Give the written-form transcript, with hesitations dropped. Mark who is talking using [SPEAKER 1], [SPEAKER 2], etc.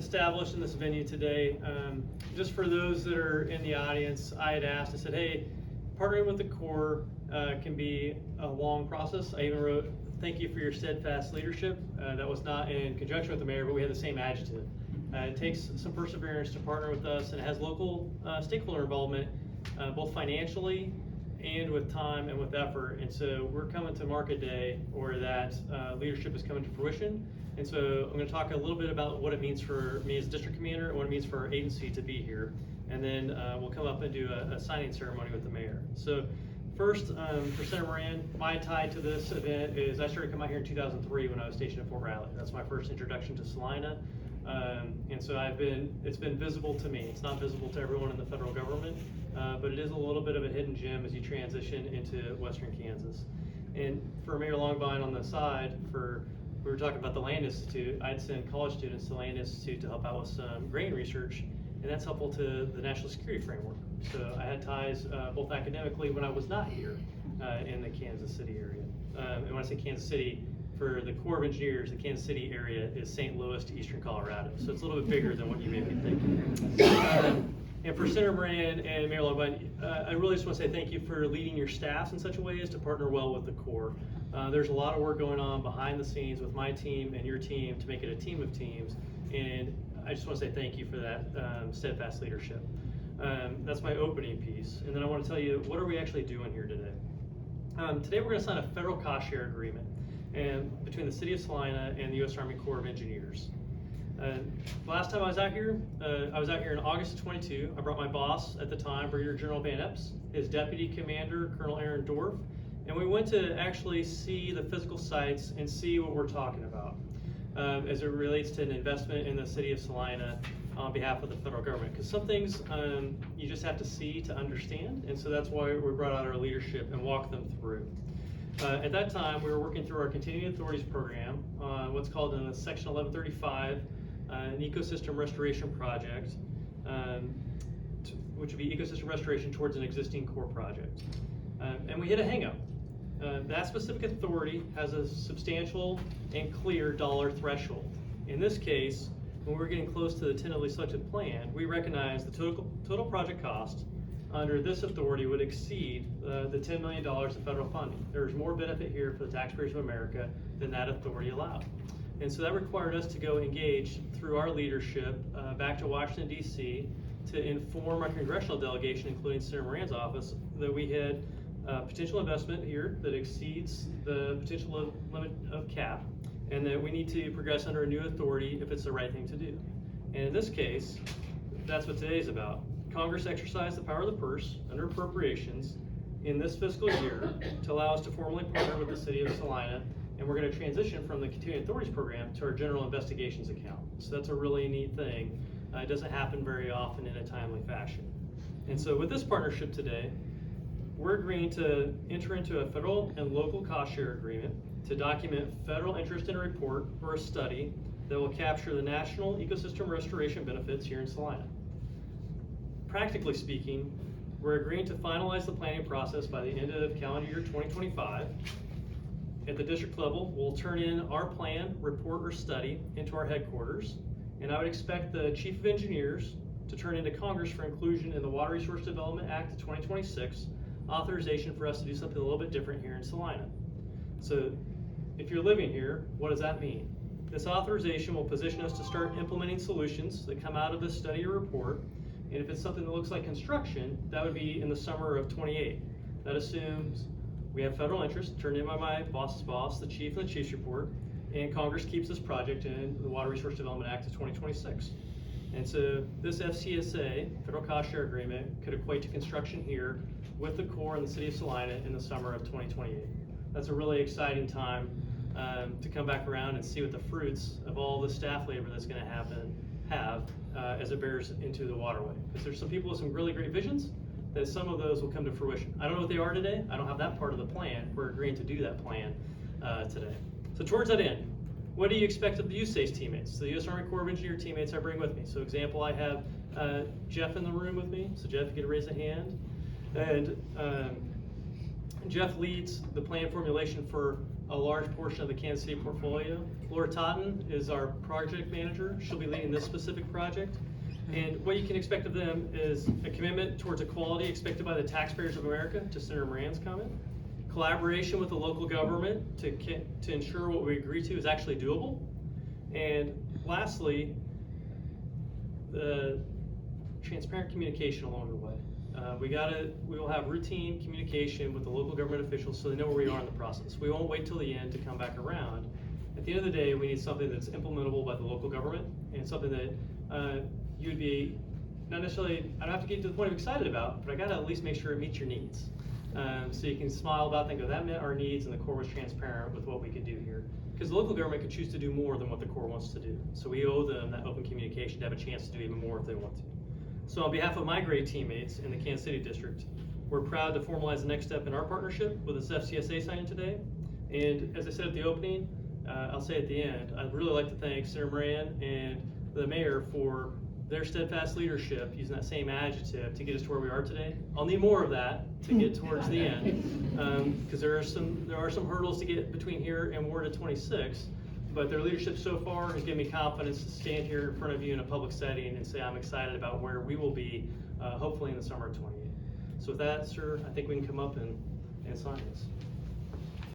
[SPEAKER 1] established in this venue today. Just for those that are in the audience, I had asked, I said, hey, partnering with the Corps can be a long process. I even wrote, thank you for your steadfast leadership. That was not in conjunction with the mayor, but we had the same adjective. It takes some perseverance to partner with us, and it has local stakeholder involvement, both financially and with time and with effort. And so we're coming to market day where that leadership is coming to fruition. And so I'm going to talk a little bit about what it means for me as district commander and what it means for our agency to be here. And then we'll come up and do a signing ceremony with the mayor. So first, for Senator Moran, my tie to this event is I started coming out here in 2003 when I was stationed at Fort Riley. That's my first introduction to Salina. And so it's been visible to me. It's not visible to everyone in the federal government, but it is a little bit of a hidden gem as you transition into Western Kansas. And for Mayor Longbine on the side, we were talking about the Land Institute, I'd send college students to the Land Institute to help out with some grain research, and that's helpful to the national security framework. So I had ties both academically when I was not here in the Kansas City area. And when I say Kansas City, for the Corps of Engineers, the Kansas City area is St. Louis to eastern Colorado. So it's a little bit bigger than what you may be thinking. And for Senator Moran and Mayor Longbine, I really just want to say thank you for leading your staffs in such a way as to partner well with the Corps. There's a lot of work going on behind the scenes with my team and your team to make it a team of teams. And I just want to say thank you for that steadfast leadership. That's my opening piece. And then I want to tell you, what are we actually doing here today? Today we're going to sign a federal cost share agreement between the City of Salina and the U.S. Army Corps of Engineers. Last time I was out here in August of 22. I brought my boss at the time, Brigadier General Van Epps, his deputy commander, Colonel Aaron Dorff, and we went to actually see the physical sites and see what we're talking about as it relates to an investment in the City of Salina on behalf of the federal government. Because some things you just have to see to understand, and so that's why we brought out our leadership and walked them through. At that time, we were working through our Continuing Authorities program, what's called in Section 1135, an ecosystem restoration project, which would be ecosystem restoration towards an existing core project. And we hit a hang-up. That specific authority has a substantial and clear dollar threshold. In this case, when we were getting close to the tentatively selected plan, we recognized the total project cost under this authority would exceed the $10 million of federal funding. There's more benefit here for the taxpayers of America than that authority allowed. And so that required us to go engage through our leadership back to Washington, D.C. to inform our congressional delegation, including Senator Moran's office, that we had potential investment here that exceeds the potential limit of cap, and that we need to progress under a new authority if it's the right thing to do. And in this case, that's what today's about. Congress exercised the power of the purse under appropriations in this fiscal year to allow us to formally partner with the City of Salina, and we're going to transition from the Continuing Authorities program to our General Investigations account. So that's a really neat thing. It doesn't happen very often in a timely fashion. And so with this partnership today, we're agreeing to enter into a federal and local cost share agreement to document federal interest in a report or a study that will capture the national ecosystem restoration benefits here in Salina. Practically speaking, we're agreeing to finalize the planning process by the end of calendar year 2025. At the district level, we'll turn in our plan, report, or study into our headquarters, and I would expect the Chief of Engineers to turn into Congress for inclusion in the Water Resource Development Act of 2026, authorization for us to do something a little bit different here in Salina. So if you're living here, what does that mean? This authorization will position us to start implementing solutions that come out of this study or report. And if it's something that looks like construction, that would be in the summer of 28. That assumes we have federal interest turned in by my boss's boss, the chief and the chief's report, and Congress keeps this project in the Water Resource Development Act of 2026. And so this FCSA, Federal Cost Share Agreement, could equate to construction here with the Corps and the City of Salina in the summer of 2028. That's a really exciting time to come back around and see what the fruits of all the staff labor that's going to have as it bears into the waterway. Because there's some people with some really great visions that some of those will come to fruition. I don't know what they are today. I don't have that part of the plan. We're agreeing to do that plan today. So towards that end, what do you expect of the USACE teammates? The U.S. Army Corps of Engineer teammates I bring with me. So example, I have Jeff in the room with me. So Jeff, you get to raise a hand. And Jeff leads the plan formulation for a large portion of the Kansas City portfolio. Laura Totten is our project manager. She'll be leading this specific project. And what you can expect of them is a commitment towards equality expected by the taxpayers of America, to Senator Moran's comment. Collaboration with the local government to ensure what we agree to is actually doable. And lastly, the transparent communication along the way. We will have routine communication with the local government officials so they know where we are in the process. We won't wait till the end to come back around. At the end of the day, we need something that's implementable by the local government and something that you'd be, not necessarily, I don't have to get to the point of excited about, but I gotta at least make sure it meets your needs. So you can smile about that and go, that met our needs and the Corps was transparent with what we could do here. Because the local government could choose to do more than what the Corps wants to do. So we owe them that open communication to have a chance to do even more if they want to. So on behalf of my great teammates in the Kansas City District, we're proud to formalize the next step in our partnership with this FCSA signing today. And as I said at the opening, I'll say at the end, I'd really like to thank Senator Moran and the mayor for their steadfast leadership, using that same adjective, to get us to where we are today. I'll need more of that to get towards the end, because there are some hurdles to get between here and Ward of 26. But their leadership so far has given me confidence to stand here in front of you in a public setting and say I'm excited about where we will be, hopefully in the summer of 28. So with that, sir, I think we can come up and sign this.